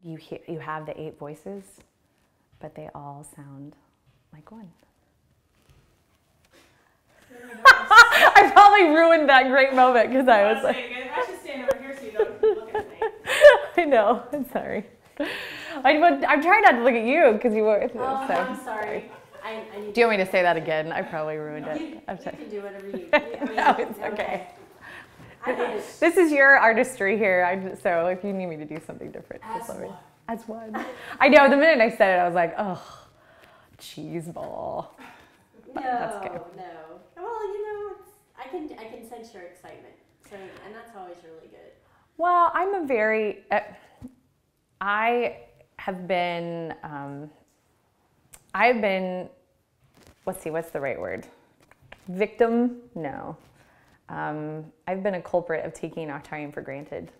you have the 8 voices, but they all sound like one. I probably ruined that great moment because I was like, I should stand over here so you don't look at me. I know. I'm sorry. I'm trying not to look at you because you were. Oh, I'm sorry. I need Do you want me to say that again? I probably ruined it. I'm you sorry. can do whatever you. No, it's okay. This is your artistry here. So if you need me to do something different, just let me. As one. I know. The minute I said it, I was like, oh, cheese ball. No, That's good. no. Well, I can sense your excitement. So, and that's always really good. Well, I'm a very. I have been. I've been. Let's see. What's the right word? Victim? No. I've been a culprit of taking Octarium for granted.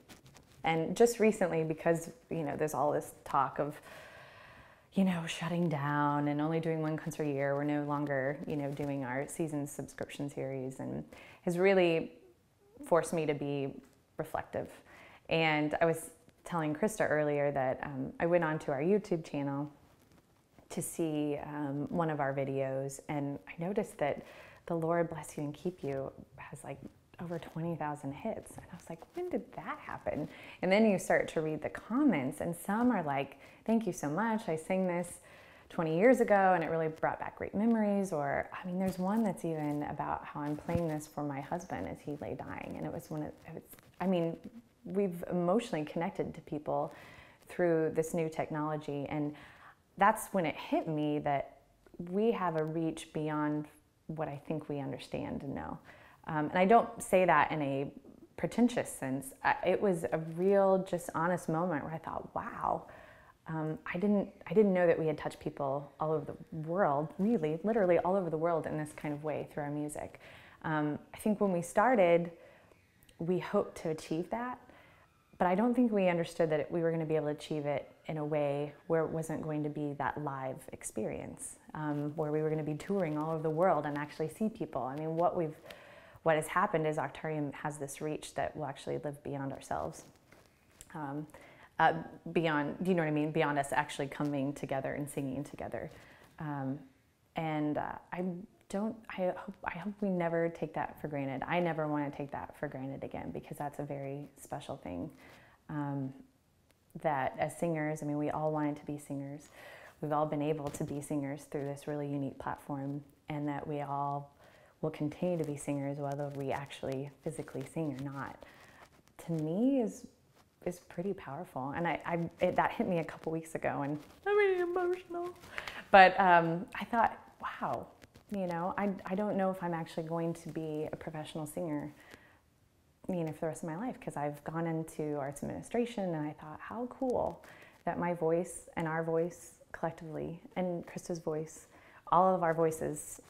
And just recently, because, there's all this talk of, shutting down and only doing 1 concert a year, we're no longer, doing our season subscription series, and has really forced me to be reflective. And I was telling Krista earlier that I went onto our YouTube channel to see one of our videos, and I noticed that The Lord Bless You and Keep You has like over 20,000 hits. And I was like, when did that happen? And then you start to read the comments, and some are like, thank you so much. I sang this 20 years ago and it really brought back great memories. Or, there's one that's even about how I'm playing this for my husband as he lay dying. And it was we've emotionally connected to people through this new technology. And that's when it hit me that we have a reach beyond what I think we understand and know. And I don't say that in a pretentious sense. It was a real, just honest moment where I thought, wow, I didn't know that we had touched people all over the world, really, literally all over the world in this kind of way through our music. I think when we started, we hoped to achieve that, but I don't think we understood that we were going to be able to achieve it in a way where it wasn't going to be that live experience, where we were going to be touring all over the world and actually see people. What has happened is Octarium has this reach that will actually live beyond ourselves. Beyond, do you know what I mean? Beyond us actually coming together and singing together. I hope we never take that for granted. I never want to take that for granted again, because that's a very special thing. That as singers, we all wanted to be singers. We've all been able to be singers through this really unique platform, and that we all will continue to be singers whether we actually physically sing or not, to me is pretty powerful. And that hit me a couple weeks ago, and I'm really emotional. But I thought, wow, I don't know if I'm actually going to be a professional singer, for the rest of my life, because I've gone into arts administration, and I thought, how cool that my voice and our voice collectively, and Krista's voice, all of our voices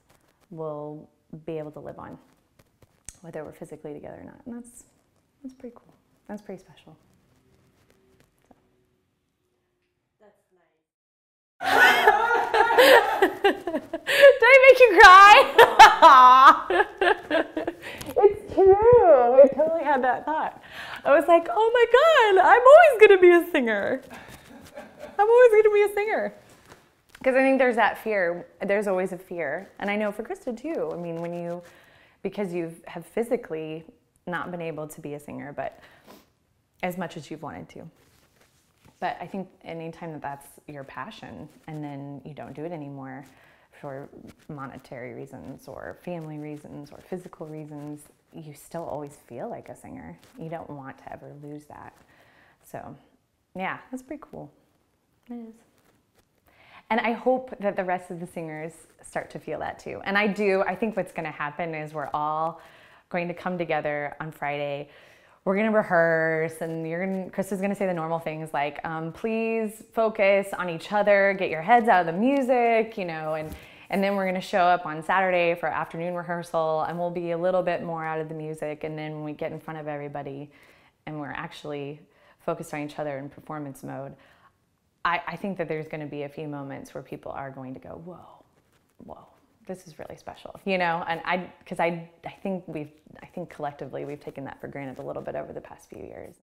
will be able to live on, whether we're physically together or not. And that's pretty cool. That's pretty special. So. That's nice. Did I make you cry? It's true. I totally had that thought. I was like, oh my God, I'm always going to be a singer. I'm always going to be a singer. Because I think there's that fear. There's always a fear. And I know for Krista too. Because you have physically not been able to be a singer, but as much as you've wanted to. But I think anytime that's your passion, and then you don't do it anymore for monetary reasons or family reasons or physical reasons, you still always feel like a singer. You don't want to ever lose that. So yeah, that's pretty cool. It is. And I hope that the rest of the singers start to feel that too. And I do. I think what's going to happen is we're all going to come together on Friday. We're going to rehearse, and Krista's going to say the normal things like, please focus on each other, get your heads out of the music, and then we're going to show up on Saturday for afternoon rehearsal, and we'll be a little bit more out of the music. And then when we get in front of everybody and we're actually focused on each other in performance mode, I think that there's going to be a few moments where people are going to go, whoa, this is really special, and because I think collectively we've taken that for granted a little bit over the past few years.